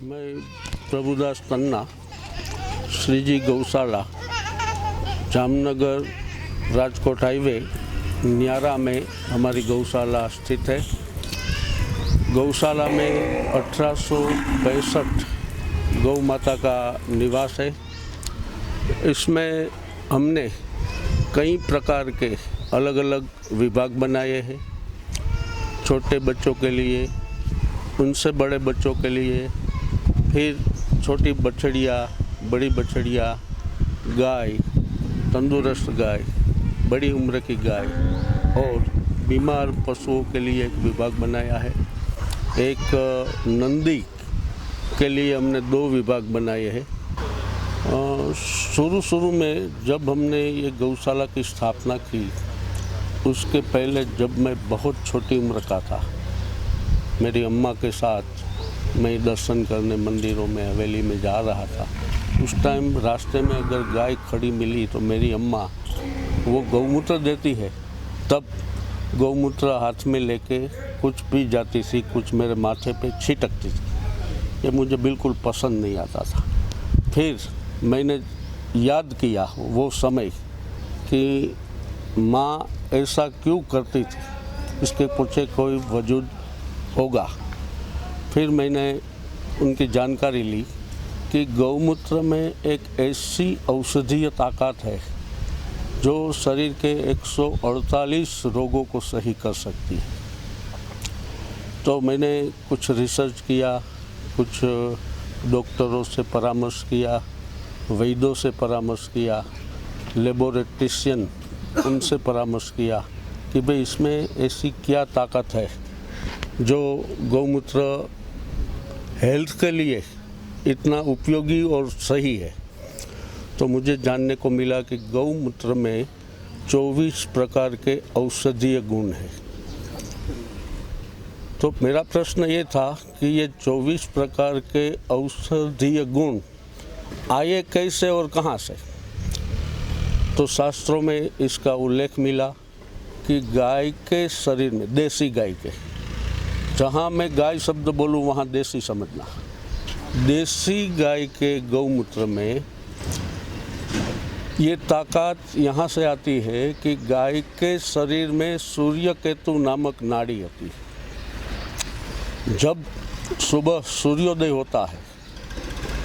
मैं प्रभुदास तन्ना, श्रीजी गौशाला, जामनगर राजकोट हाईवे न्यारा में हमारी गौशाला स्थित है। गौशाला में 1865 गौ माता का निवास है। इसमें हमने कई प्रकार के अलग अलग विभाग बनाए हैं। छोटे बच्चों के लिए, उनसे बड़े बच्चों के लिए, फिर छोटी बछड़ियाँ, बड़ी बछड़ियाँ, गाय, तंदुरुस्त गाय, बड़ी उम्र की गाय और बीमार पशुओं के लिए एक विभाग बनाया है। एक नंदी के लिए हमने 2 विभाग बनाए हैं। शुरू में जब हमने ये गौशाला की स्थापना की, उसके पहले जब मैं बहुत छोटी उम्र का था, मेरी अम्मा के साथ मैं दर्शन करने मंदिरों में, हवेली में जा रहा था। उस टाइम रास्ते में अगर गाय खड़ी मिली तो मेरी अम्मा वो गौमूत्र देती है, तब गौमूत्र हाथ में लेके कुछ पी जाती थी, कुछ मेरे माथे पे छिटकती थी। ये मुझे बिल्कुल पसंद नहीं आता था। फिर मैंने याद किया वो समय कि माँ ऐसा क्यों करती थी, इसके पीछे कोई वजूद होगा। फिर मैंने उनकी जानकारी ली कि गौमूत्र में एक ऐसी औषधीय ताकत है जो शरीर के 148 रोगों को सही कर सकती है। तो मैंने कुछ रिसर्च किया, कुछ डॉक्टरों से परामर्श किया, वैद्यों से परामर्श किया, लेबोरेट्रिशियन उनसे परामर्श किया कि भाई इसमें ऐसी क्या ताकत है जो गौमूत्र हेल्थ के लिए इतना उपयोगी और सही है। तो मुझे जानने को मिला कि गौमूत्र में 24 प्रकार के औषधीय गुण हैं। तो मेरा प्रश्न ये था कि ये 24 प्रकार के औषधीय गुण आए कैसे और कहाँ से। तो शास्त्रों में इसका उल्लेख मिला कि गाय के शरीर में, देसी गाय के, जहाँ मैं गाय शब्द बोलूँ वहाँ देसी समझना, देसी गाय के गौमूत्र में ये ताकत यहाँ से आती है कि गाय के शरीर में सूर्य केतु नामक नाड़ी होती है। जब सुबह सूर्योदय होता है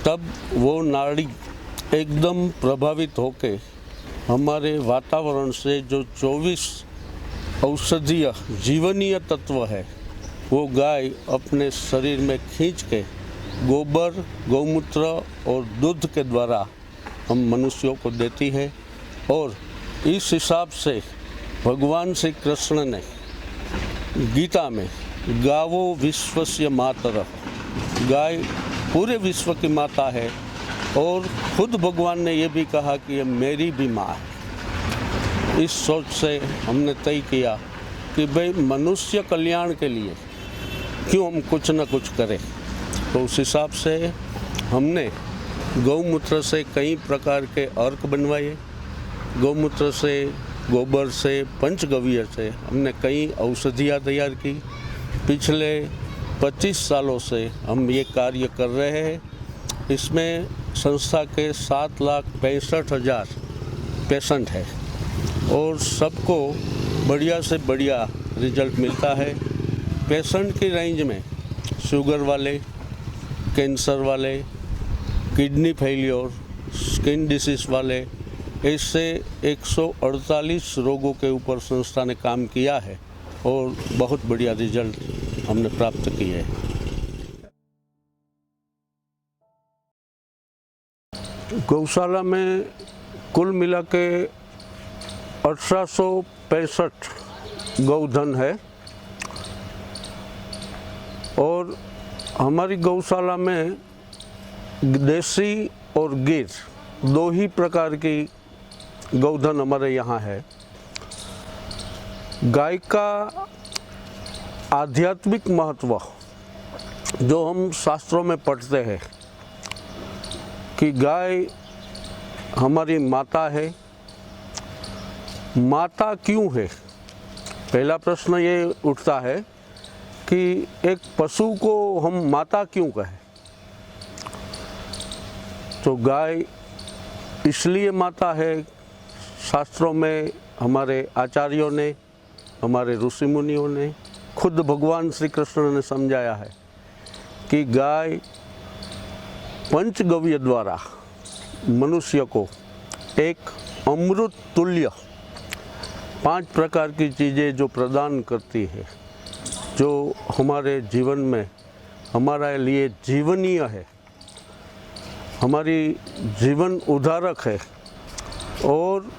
तब वो नाड़ी एकदम प्रभावित होके हमारे वातावरण से जो 24 औषधीय जीवनीय तत्व है वो गाय अपने शरीर में खींच के गोबर, गौमूत्र और दूध के द्वारा हम मनुष्यों को देती है। और इस हिसाब से भगवान श्री कृष्ण ने गीता में गावो विश्वस्य मातरः, गाय पूरे विश्व की माता है, और खुद भगवान ने ये भी कहा कि ये मेरी भी माँ है। इस सोच से हमने तय किया कि भाई मनुष्य कल्याण के लिए क्यों हम कुछ न कुछ करें। तो उस हिसाब से हमने गौमूत्र से कई प्रकार के अर्क बनवाए। गौमूत्र से, गोबर से, पंचगव्य से हमने कई औषधियाँ तैयार की। पिछले 25 सालों से हम ये कार्य कर रहे हैं। इसमें संस्था के 7,65,000 पेशेंट है और सबको बढ़िया से बढ़िया रिजल्ट मिलता है। पेशेंट की रेंज में शुगर वाले, कैंसर वाले, किडनी फेलियर, स्किन डिसीज वाले, ऐसे 148 रोगों के ऊपर संस्था ने काम किया है और बहुत बढ़िया रिजल्ट हमने प्राप्त किए हैं। गौशाला में कुल मिला के 1865 गौधन है और हमारी गौशाला में देसी और गिर 2 ही प्रकार की गौधन हमारे यहाँ है। गाय का आध्यात्मिक महत्व जो हम शास्त्रों में पढ़ते हैं कि गाय हमारी माता है। माता क्यों है? पहला प्रश्न ये उठता है कि एक पशु को हम माता क्यों कहें। तो गाय इसलिए माता है, शास्त्रों में हमारे आचार्यों ने, हमारे ऋषि मुनियों ने, खुद भगवान श्री कृष्ण ने समझाया है कि गाय पंचगव्य द्वारा मनुष्य को एक अमृत तुल्य 5 प्रकार की चीज़ें जो प्रदान करती है, जो हमारे जीवन में हमारे लिए जीवनीय है, हमारी जीवन उद्धारक है। और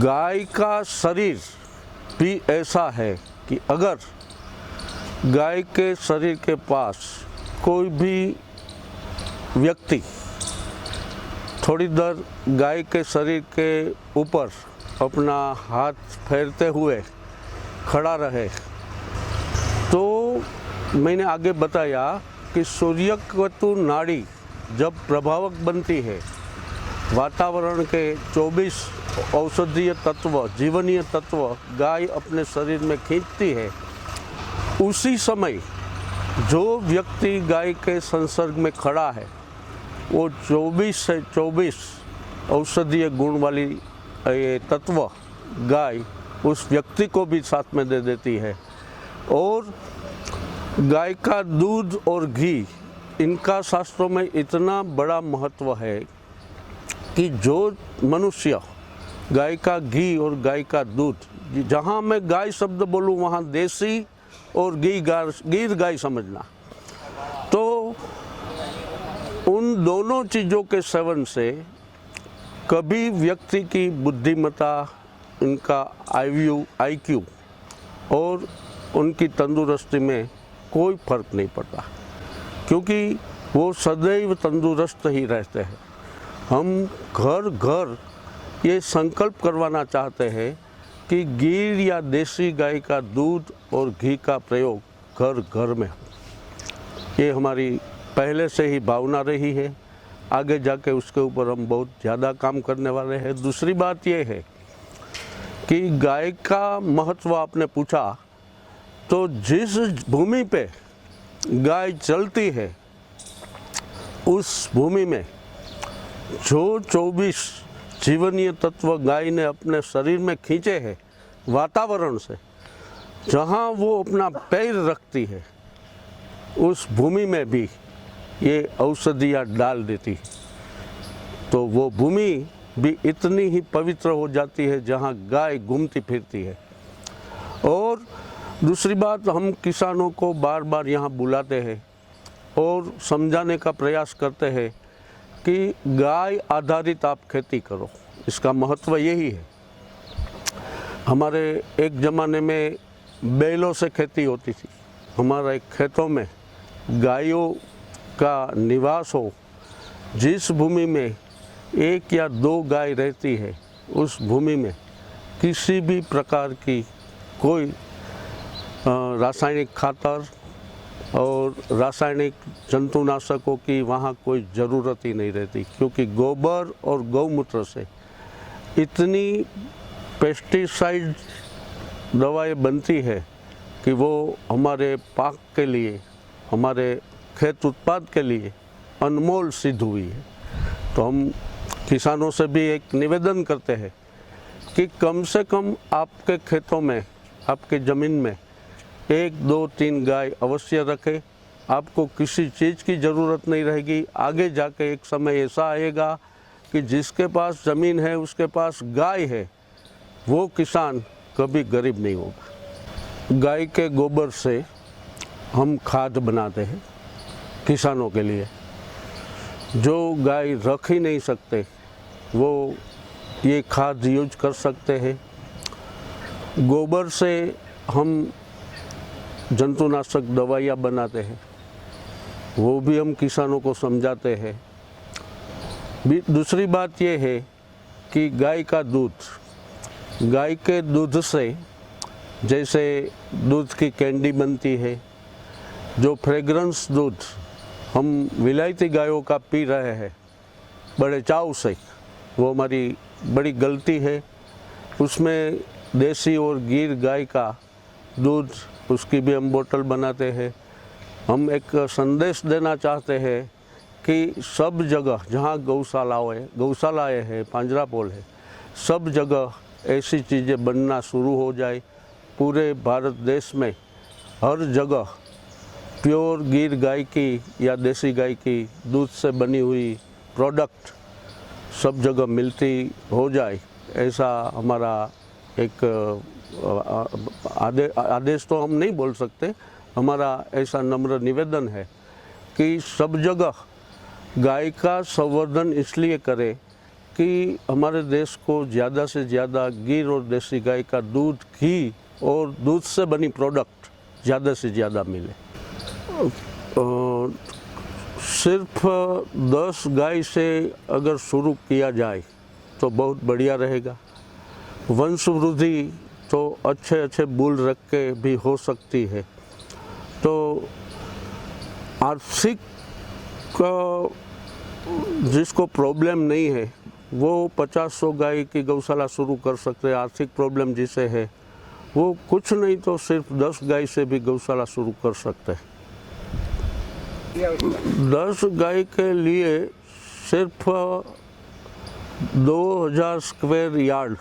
गाय का शरीर भी ऐसा है कि अगर गाय के शरीर के पास कोई भी व्यक्ति थोड़ी देर गाय के शरीर के ऊपर अपना हाथ फेरते हुए खड़ा रहे, तो मैंने आगे बताया कि सूर्यकेतु नाड़ी जब प्रभावक बनती है, वातावरण के 24 औषधीय तत्व, जीवनीय तत्व गाय अपने शरीर में खींचती है, उसी समय जो व्यक्ति गाय के संसर्ग में खड़ा है वो 24 से 24 औषधीय गुण वाली ये तत्व गाय उस व्यक्ति को भी साथ में दे देती है। और गाय का दूध और घी, इनका शास्त्रों में इतना बड़ा महत्व है कि जो मनुष्य गाय का घी और गाय का दूध, जहाँ मैं गाय शब्द बोलूँ वहाँ देसी और गिर गाय समझना, तो उन दोनों चीज़ों के सेवन से कभी व्यक्ति की बुद्धिमत्ता, उनका IQ और उनकी तंदुरुस्ती में कोई फर्क नहीं पड़ता, क्योंकि वो सदैव तंदुरुस्त ही रहते हैं। हम घर घर ये संकल्प करवाना चाहते हैं कि गिर या देसी गाय का दूध और घी का प्रयोग घर घर में हो। ये हमारी पहले से ही भावना रही है, आगे जाके उसके ऊपर हम बहुत ज़्यादा काम करने वाले हैं। दूसरी बात ये है कि गाय का महत्व आपने पूछा, तो जिस भूमि पे गाय चलती है उस भूमि में जो 24 जीवनीय तत्व गाय ने अपने शरीर में खींचे हैं वातावरण से, जहाँ वो अपना पैर रखती है उस भूमि में भी ये औषधियाँ डाल देती है, तो वो भूमि भी इतनी ही पवित्र हो जाती है जहाँ गाय घूमती फिरती है। और दूसरी बात, हम किसानों को बार बार यहाँ बुलाते हैं और समझाने का प्रयास करते हैं कि गाय आधारित आप खेती करो, इसका महत्व यही है। हमारे एक ज़माने में बैलों से खेती होती थी, हमारे खेतों में गायों का निवास हो, जिस भूमि में 1 या 2 गाय रहती है उस भूमि में किसी भी प्रकार की कोई रासायनिक खातर और रासायनिक जंतुनाशकों की वहाँ कोई ज़रूरत ही नहीं रहती, क्योंकि गोबर और गौमूत्र से इतनी पेस्टिसाइड दवाएं बनती है कि वो हमारे पाक के लिए, हमारे खेत उत्पाद के लिए अनमोल सिद्ध हुई है। तो हम किसानों से भी एक निवेदन करते हैं कि कम से कम आपके खेतों में, आपके ज़मीन में 1, 2, 3 गाय अवश्य रखें। आपको किसी चीज़ की ज़रूरत नहीं रहेगी। आगे जाके एक समय ऐसा आएगा कि जिसके पास ज़मीन है उसके पास गाय है, वो किसान कभी गरीब नहीं होगा। गाय के गोबर से हम खाद बनाते हैं किसानों के लिए। जो गाय रख ही नहीं सकते वो ये खाद यूज कर सकते हैं। गोबर से हम जंतुनाशक दवाइयाँ बनाते हैं, वो भी हम किसानों को समझाते हैं। दूसरी बात ये है कि गाय का दूध, गाय के दूध से जैसे दूध की कैंडी बनती है, जो फ्रेग्रेंस दूध हम विलायती गायों का पी रहे हैं बड़े चाव से, वो हमारी बड़ी गलती है। उसमें देसी और गिर गाय का दूध, उसकी भी हम बोतल बनाते हैं। हम एक संदेश देना चाहते हैं कि सब जगह जहाँ गौशालाएँ हैं, पांजरापोल है, सब जगह ऐसी चीज़ें बनना शुरू हो जाए। पूरे भारत देश में हर जगह प्योर गिर गाय की या देसी गाय की दूध से बनी हुई प्रोडक्ट सब जगह मिलती हो जाए, ऐसा हमारा एक आदेश तो हम नहीं बोल सकते, हमारा ऐसा नम्र निवेदन है कि सब जगह गाय का संवर्धन इसलिए करें कि हमारे देश को ज़्यादा से ज़्यादा गिर और देसी गाय का दूध, घी और दूध से बनी प्रोडक्ट ज़्यादा से ज़्यादा मिले। सिर्फ 10 गाय से अगर शुरू किया जाए तो बहुत बढ़िया रहेगा। वंश वृद्धि तो अच्छे अच्छे बुल रख के भी हो सकती है। तो आर्थिक जिसको प्रॉब्लम नहीं है वो 50-100 गाय की गौशाला शुरू कर सकते हैं। आर्थिक प्रॉब्लम जिसे है वो कुछ नहीं तो सिर्फ 10 गाय से भी गौशाला शुरू कर सकते हैं। 10 गाय के लिए सिर्फ 2000 स्क्वायर यार्ड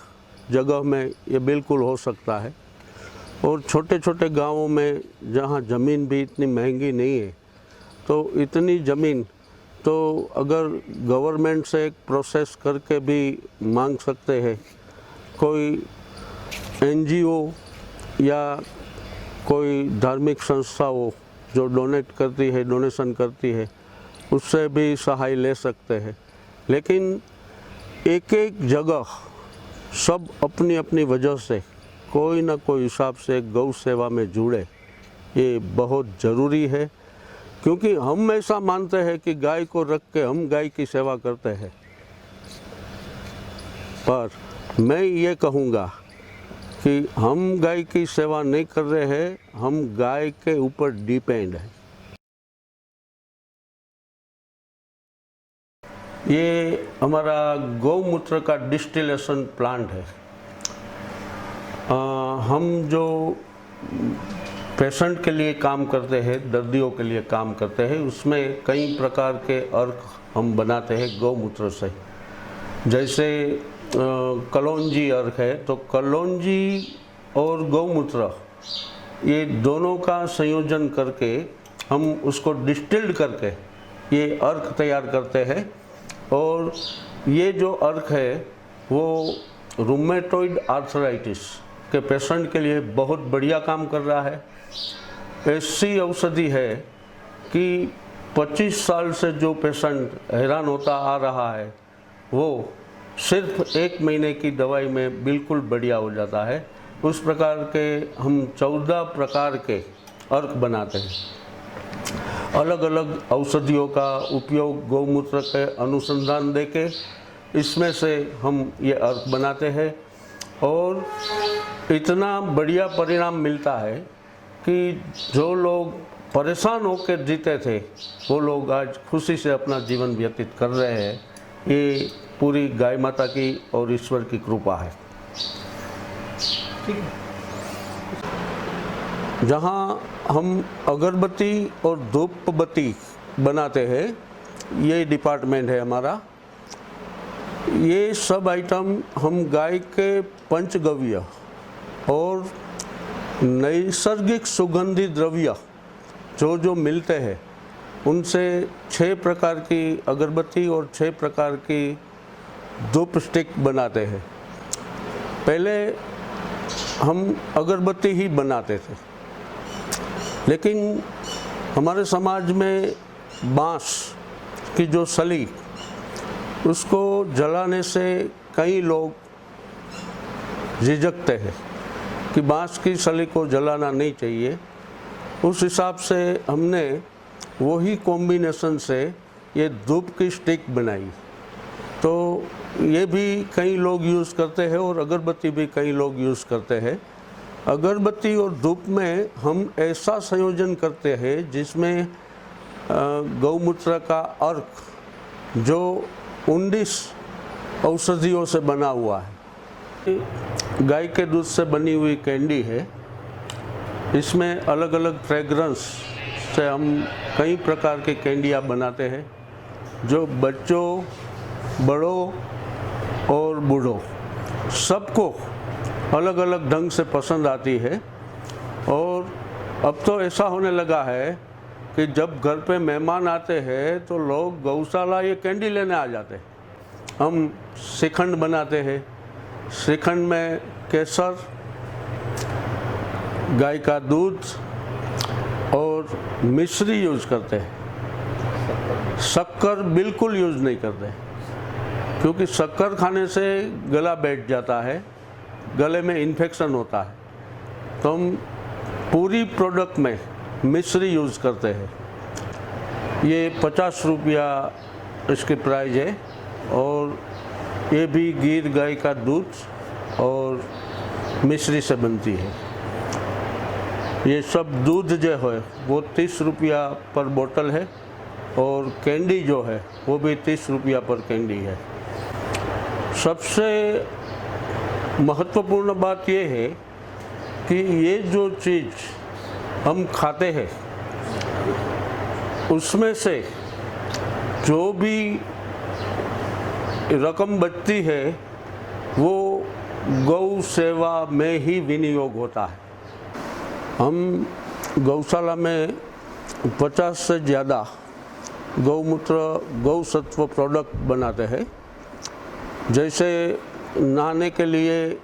जगह में ये बिल्कुल हो सकता है। और छोटे छोटे गांवों में जहां ज़मीन भी इतनी महंगी नहीं है, तो इतनी ज़मीन तो अगर गवर्नमेंट से एक प्रोसेस करके भी मांग सकते हैं। कोई NGO या कोई धार्मिक संस्था हो जो डोनेट करती है, डोनेशन करती है, उससे भी सहाय ले सकते हैं। लेकिन एक एक जगह सब अपनी अपनी वजह से कोई ना कोई हिसाब से गौ सेवा में जुड़े, ये बहुत ज़रूरी है। क्योंकि हम ऐसा मानते हैं कि गाय को रख के हम गाय की सेवा करते हैं, पर मैं ये कहूँगा कि हम गाय की सेवा नहीं कर रहे हैं, हम गाय के ऊपर डिपेंड हैं। ये हमारा गौमूत्र का डिस्टिलेशन प्लांट है। हम जो पेशेंट के लिए काम करते हैं, दर्दियों के लिए काम करते हैं, उसमें कई प्रकार के अर्क हम बनाते हैं गौमूत्र से। जैसे कलौंजी अर्क है, तो कलौंजी और गौमूत्र ये दोनों का संयोजन करके हम उसको डिस्टिल्ड करके ये अर्क तैयार करते हैं। और ये जो अर्क है वो रूमेटॉइड आर्थराइटिस के पेशेंट के लिए बहुत बढ़िया काम कर रहा है। ऐसी औषधि है कि 25 साल से जो पेशेंट हैरान होता आ रहा है वो सिर्फ 1 महीने की दवाई में बिल्कुल बढ़िया हो जाता है। उस प्रकार के हम 14 प्रकार के अर्क बनाते हैं। अलग अलग औषधियों का उपयोग गौमूत्र के अनुसंधान देके इसमें से हम ये अर्क बनाते हैं और इतना बढ़िया परिणाम मिलता है कि जो लोग परेशान होकर जीते थे वो लोग आज खुशी से अपना जीवन व्यतीत कर रहे हैं। ये पूरी गाय माता की और ईश्वर की कृपा है। जहाँ हम अगरबत्ती और धूप बत्ती बनाते हैं, ये डिपार्टमेंट है हमारा। ये सब आइटम हम गाय के पंचगव्य और नैसर्गिक सुगंधी द्रव्य जो मिलते हैं उनसे 6 प्रकार की अगरबत्ती और 6 प्रकार की धूप स्टिक बनाते हैं। पहले हम अगरबत्ती ही बनाते थे, लेकिन हमारे समाज में बांस की जो सली उसको जलाने से कई लोग झिझकते हैं कि बांस की सली को जलाना नहीं चाहिए। उस हिसाब से हमने वही कॉम्बिनेशन से ये धूप की स्टिक बनाई। तो ये भी कई लोग यूज़ करते हैं और अगरबत्ती भी कई लोग यूज़ करते हैं। अगरबत्ती और धूप में हम ऐसा संयोजन करते हैं जिसमें गौमूत्र का अर्क जो 19 औषधियों से बना हुआ है। गाय के दूध से बनी हुई कैंडी है। इसमें अलग अलग फ्रेगरेंस से हम कई प्रकार के कैंडियाँ बनाते हैं। जो बच्चों, बड़ों और बूढ़ों सबको अलग अलग ढंग से पसंद आती है। और अब तो ऐसा होने लगा है कि जब घर पे मेहमान आते हैं तो लोग गौशाला ये कैंडी लेने आ जाते हैं। हम श्रीखंड बनाते हैं, श्रीखंड में केसर, गाय का दूध और मिश्री यूज़ करते हैं। शक्कर बिल्कुल यूज़ नहीं करते, क्योंकि शक्कर खाने से गला बैठ जाता है, गले में इन्फेक्शन होता है। तो हम पूरी प्रोडक्ट में मिश्री यूज़ करते हैं। ये 50 रुपया इसकी प्राइस है। और ये भी गिर गाय का दूध और मिश्री से बनती है। ये सब दूध जो है वो 30 रुपया पर बोतल है और कैंडी जो है वो भी 30 रुपया पर कैंडी है। सबसे महत्वपूर्ण बात ये है कि ये जो चीज़ हम खाते हैं उसमें से जो भी रकम बचती है वो गौ सेवा में ही विनियोग होता है। हम गौशाला में 50 से ज़्यादा गौमूत्र, गौ सत्व प्रोडक्ट बनाते हैं। जैसे नहाने के लिए,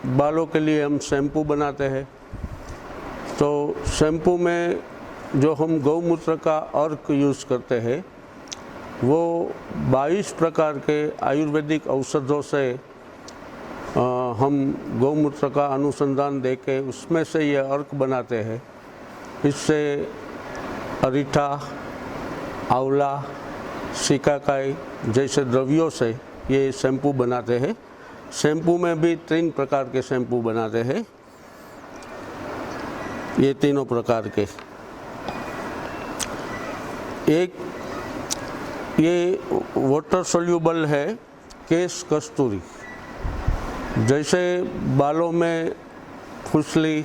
बालों के लिए हम शैम्पू बनाते हैं। तो शैम्पू में जो हम गौमूत्र का अर्क यूज़ करते हैं वो 22 प्रकार के आयुर्वेदिक औषधों से हम गौमूत्र का अनुसंधान देके उसमें से ये अर्क बनाते हैं। इससे अरीठा, आंवला, सिकाकाई जैसे द्रव्यों से ये शैम्पू बनाते हैं। शैम्पू में भी 3 प्रकार के शैम्पू बनाते हैं, ये तीनों प्रकार के। एक ये वाटर सोल्यूबल है केश कस्तूरी। जैसे बालों में खुजली,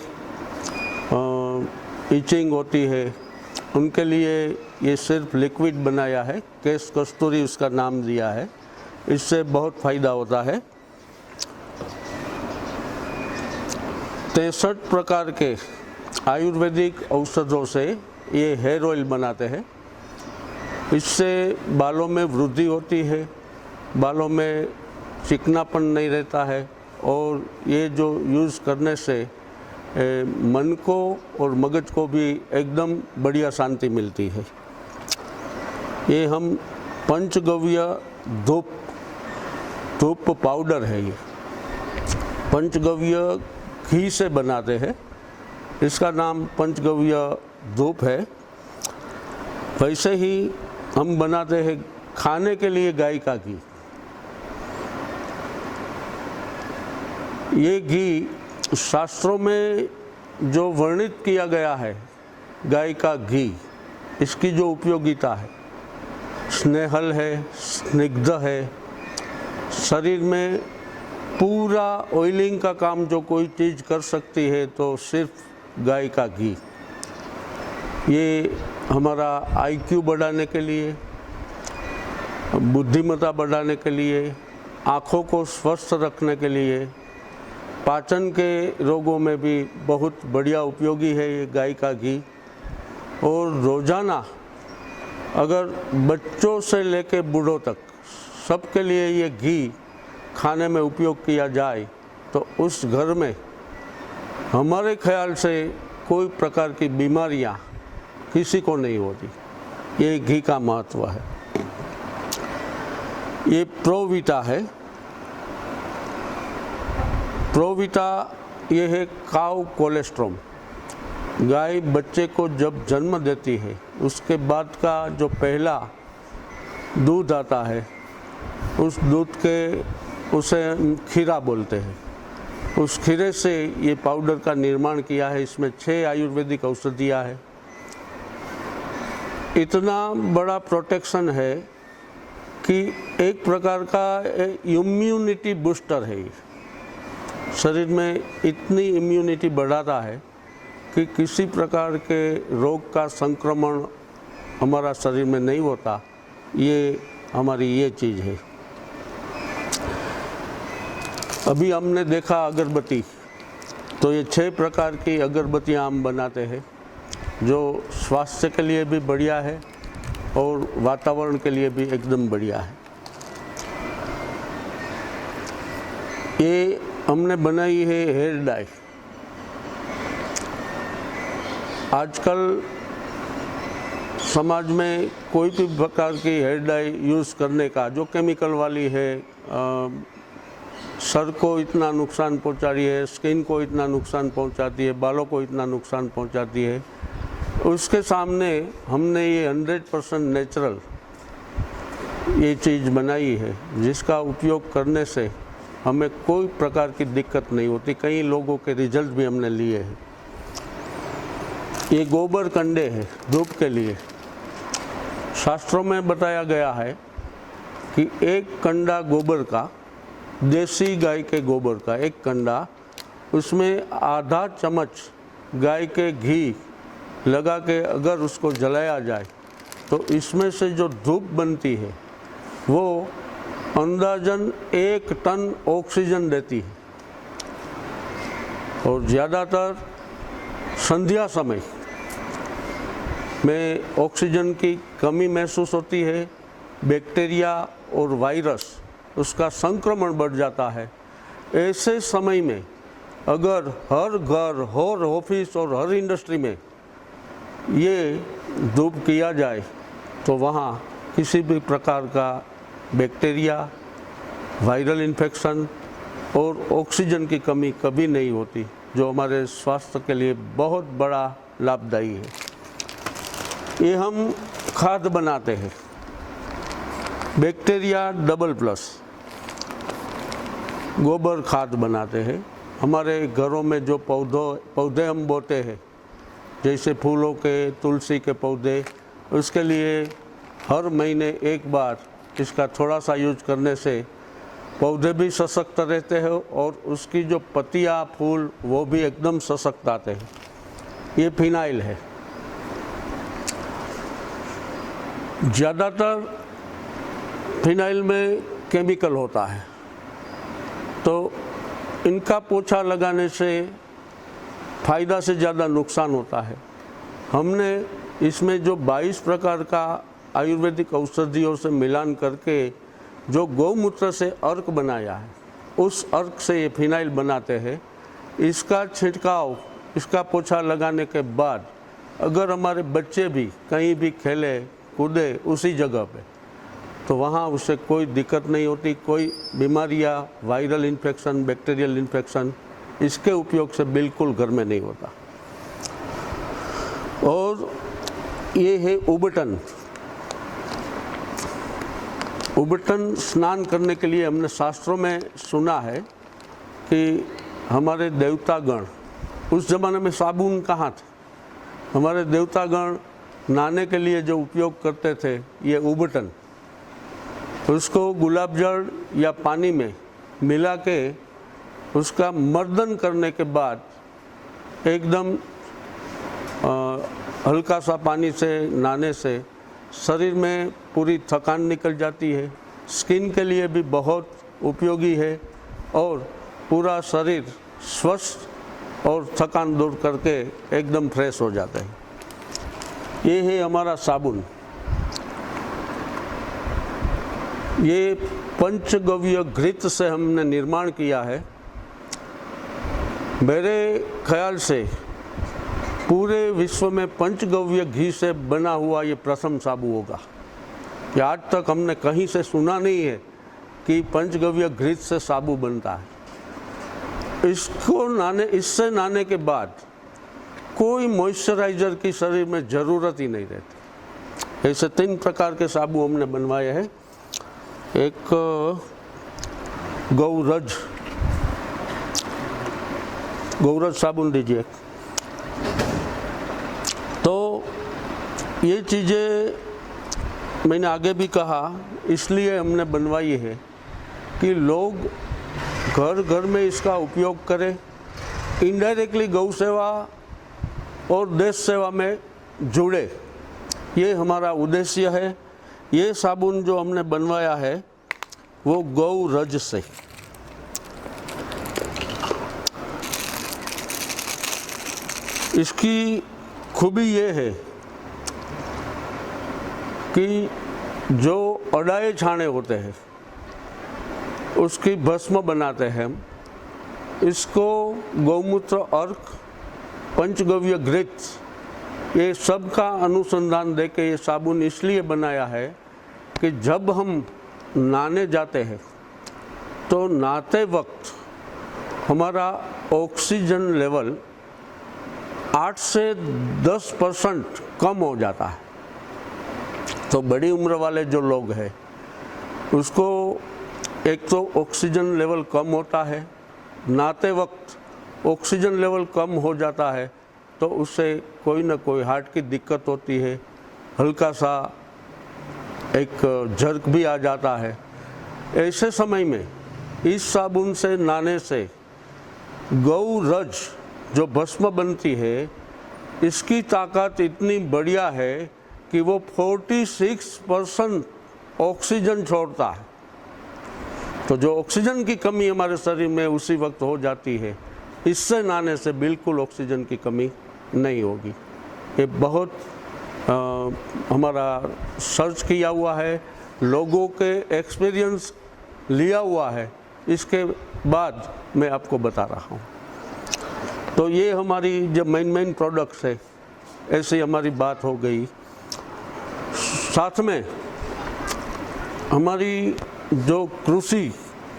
इचिंग होती है, उनके लिए ये सिर्फ लिक्विड बनाया है, केश कस्तूरी उसका नाम दिया है। इससे बहुत फ़ायदा होता है। 63 प्रकार के आयुर्वेदिक औषधों से ये हेयर ऑयल बनाते हैं। इससे बालों में वृद्धि होती है, बालों में चिकनापन नहीं रहता है और ये जो यूज़ करने से मन को और मगज को भी एकदम बढ़िया शांति मिलती है। ये हम पंचगव्य धूप पाउडर है। ये पंचगव्य घी से बनाते हैं, इसका नाम पंचगव्य धूप है। वैसे ही हम बनाते हैं खाने के लिए गाय का घी। ये घी शास्त्रों में जो वर्णित किया गया है गाय का घी, इसकी जो उपयोगिता है, स्नेहल है, स्निग्ध है, शरीर में पूरा ऑयलिंग का काम जो कोई चीज़ कर सकती है तो सिर्फ गाय का घी। ये हमारा IQ बढ़ाने के लिए, बुद्धिमत्ता बढ़ाने के लिए, आँखों को स्वस्थ रखने के लिए, पाचन के रोगों में भी बहुत बढ़िया उपयोगी है ये गाय का घी। और रोज़ाना अगर बच्चों से लेके बूढ़ों तक सबके लिए ये घी खाने में उपयोग किया जाए तो उस घर में हमारे ख्याल से कोई प्रकार की बीमारियां किसी को नहीं होती। ये घी का महत्व है। ये प्रोविटा है। प्रोविटा ये है काउ कोलेस्ट्रॉम। गाय बच्चे को जब जन्म देती है उसके बाद का जो पहला दूध आता है उस दूध के उसे खीरा बोलते हैं। उस खीरे से ये पाउडर का निर्माण किया है। इसमें 6 आयुर्वेदिक औषधियाँ है। इतना बड़ा प्रोटेक्शन है कि एक प्रकार का इम्यूनिटी बूस्टर है। ये शरीर में इतनी इम्यूनिटी बढ़ाता है कि किसी प्रकार के रोग का संक्रमण हमारा शरीर में नहीं होता। ये हमारी ये चीज़ है। अभी हमने देखा अगरबत्ती, तो ये 6 प्रकार की अगरबत्तियाँ हम बनाते हैं जो स्वास्थ्य के लिए भी बढ़िया है और वातावरण के लिए भी एकदम बढ़िया है। ये हमने बनाई है हेयर डाई। आजकल समाज में कोई भी प्रकार की हेयर डाई यूज़ करने का जो केमिकल वाली है, सर को इतना नुकसान पहुंचा रही है, स्किन को इतना नुकसान पहुंचाती है, बालों को इतना नुकसान पहुंचाती है, उसके सामने हमने ये 100% नेचुरल ये चीज़ बनाई है जिसका उपयोग करने से हमें कोई प्रकार की दिक्कत नहीं होती। कई लोगों के रिजल्ट भी हमने लिए हैं। ये गोबर कंडे है धूप के लिए। शास्त्रों में बताया गया है कि एक कंडा गोबर का, देसी गाय के गोबर का एक कंडा, उसमें आधा चम्मच गाय के घी लगा के अगर उसको जलाया जाए तो इसमें से जो धूप बनती है वो अंदाजन 1 टन ऑक्सीजन देती है। और ज़्यादातर संध्या समय में ऑक्सीजन की कमी महसूस होती है, बैक्टीरिया और वायरस उसका संक्रमण बढ़ जाता है। ऐसे समय में अगर हर घर, हर ऑफिस और हर इंडस्ट्री में ये धूप किया जाए तो वहाँ किसी भी प्रकार का बैक्टीरिया, वायरल इन्फेक्शन और ऑक्सीजन की कमी कभी नहीं होती, जो हमारे स्वास्थ्य के लिए बहुत बड़ा लाभदायी है। ये हम खाद बनाते हैं, बैक्टीरिया डबल प्लस गोबर खाद बनाते हैं। हमारे घरों में जो पौधे हम बोते हैं, जैसे फूलों के, तुलसी के पौधे, उसके लिए हर महीने एक बार इसका थोड़ा सा यूज करने से पौधे भी सशक्त रहते हैं और उसकी जो पत्तियाँ, फूल वो भी एकदम सशक्त आते हैं। ये फिनाइल है। ज़्यादातर फिनाइल में केमिकल होता है, तो इनका पोछा लगाने से फ़ायदा से ज़्यादा नुकसान होता है। हमने इसमें जो 22 प्रकार का आयुर्वेदिक औषधियों से मिलान करके जो गौमूत्र से अर्क बनाया है, उस अर्क से ये फिनाइल बनाते हैं। इसका छिड़काव, इसका पोछा लगाने के बाद अगर हमारे बच्चे भी कहीं भी खेले कूदे उसी जगह पे, तो वहाँ उससे कोई दिक्कत नहीं होती। कोई बीमारियाँ, वायरल इन्फेक्शन, बैक्टीरियल इन्फेक्शन इसके उपयोग से बिल्कुल घर में नहीं होता। और ये है उबटन। उबटन स्नान करने के लिए हमने शास्त्रों में सुना है कि हमारे देवतागण, उस ज़माने में साबुन कहाँ थे, हमारे देवतागण नहाने के लिए जो उपयोग करते थे ये उबटन, उसको गुलाब जल या पानी में मिला के उसका मर्दन करने के बाद एकदम हल्का सा पानी से नहाने से शरीर में पूरी थकान निकल जाती है। स्किन के लिए भी बहुत उपयोगी है और पूरा शरीर स्वस्थ और थकान दूर करके एकदम फ्रेश हो जाता है। ये है हमारा साबुन। ये पंचगव्य घृत से हमने निर्माण किया है। मेरे ख्याल से पूरे विश्व में पंचगव्य घी से बना हुआ ये प्रथम साबु होगा। कि आज तक हमने कहीं से सुना नहीं है कि पंचगव्य घृत से साबु बनता है। इससे नहाने के बाद कोई मॉइस्चराइज़र की शरीर में ज़रूरत ही नहीं रहती। ऐसे 3 प्रकार के साबु हमने बनवाए हैं। एक गौरज साबुन दीजिए। तो ये चीज़ें मैंने आगे भी कहा, इसलिए हमने बनवाई है कि लोग घर घर में इसका उपयोग करें, इनडायरेक्टली गौ सेवा और देश सेवा में जुड़े। ये हमारा उद्देश्य है। ये साबुन जो हमने बनवाया है वो गौ रज से। इसकी खूबी ये है कि जो अड़ाए छाने होते हैं उसकी भस्म बनाते हैं हम। इसको गौमूत्र, अर्क, पंचगव्य घृत ये सब का अनुसंधान दे के ये साबुन इसलिए बनाया है कि जब हम नहाने जाते हैं तो नहाते वक्त हमारा ऑक्सीजन लेवल 8 से 10% कम हो जाता है। तो बड़ी उम्र वाले जो लोग हैं उसको एक तो ऑक्सीजन लेवल कम होता है, नहाते वक्त ऑक्सीजन लेवल कम हो जाता है तो उससे कोई ना कोई हार्ट की दिक्कत होती है, हल्का सा एक झर्क भी आ जाता है। ऐसे समय में इस साबुन से नहाने से गौ रज जो भस्म बनती है इसकी ताकत इतनी बढ़िया है कि वो 46% ऑक्सीजन छोड़ता है। तो जो ऑक्सीजन की कमी हमारे शरीर में उसी वक्त हो जाती है, इससे नहाने से बिल्कुल ऑक्सीजन की कमी नहीं होगी। ये बहुत हमारा सर्च किया हुआ है, लोगों के एक्सपीरियंस लिया हुआ है, इसके बाद मैं आपको बता रहा हूँ। तो ये हमारी जो मेन प्रोडक्ट्स है, ऐसी हमारी बात हो गई। साथ में हमारी जो कृषि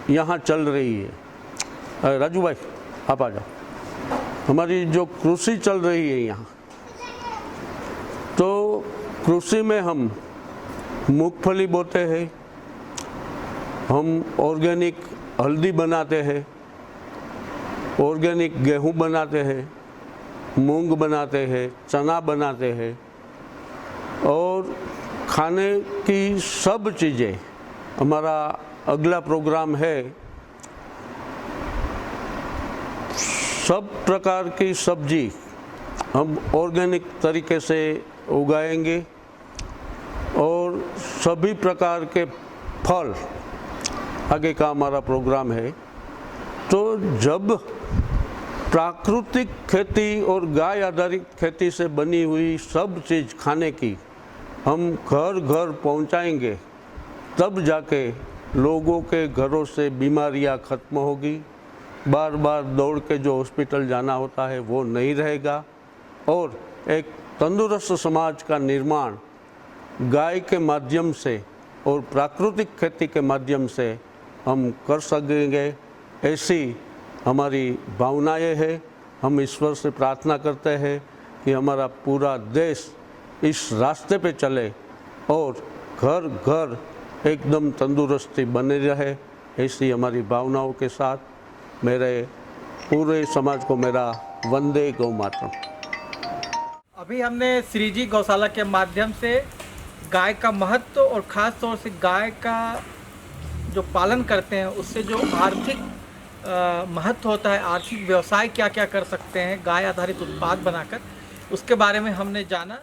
यहाँ चल रही है, राजू भाई आप आ जाओ। हमारी जो कृषि चल रही है यहाँ, तो कृषि में हम मूंगफली बोते हैं, हम ऑर्गेनिक हल्दी बनाते हैं, ऑर्गेनिक गेहूँ बनाते हैं, मूंग बनाते हैं, चना बनाते हैं और खाने की सब चीज़ें। हमारा अगला प्रोग्राम है सब प्रकार की सब्जी हम ऑर्गेनिक तरीके से उगाएंगे और सभी प्रकार के फल आगे का हमारा प्रोग्राम है। तो जब प्राकृतिक खेती और गाय आधारित खेती से बनी हुई सब चीज़ खाने की हम घर घर पहुंचाएंगे, तब जाके लोगों के घरों से बीमारियां खत्म होगी, बार बार दौड़ के जो हॉस्पिटल जाना होता है वो नहीं रहेगा और एक तंदुरुस्त समाज का निर्माण गाय के माध्यम से और प्राकृतिक खेती के माध्यम से हम कर सकेंगे। ऐसी हमारी भावनाएं हैं। हम ईश्वर से प्रार्थना करते हैं कि हमारा पूरा देश इस रास्ते पे चले और घर घर एकदम तंदुरुस्ती बने रहे। ऐसी हमारी भावनाओं के साथ मेरे पूरे समाज को मेरा वंदे गौ मातरम। अभी हमने श्री जी गौशाला के माध्यम से गाय का महत्व और ख़ास तौर से गाय का जो पालन करते हैं उससे जो आर्थिक महत्व होता है, आर्थिक व्यवसाय क्या क्या कर सकते हैं गाय आधारित उत्पाद बनाकर, उसके बारे में हमने जाना।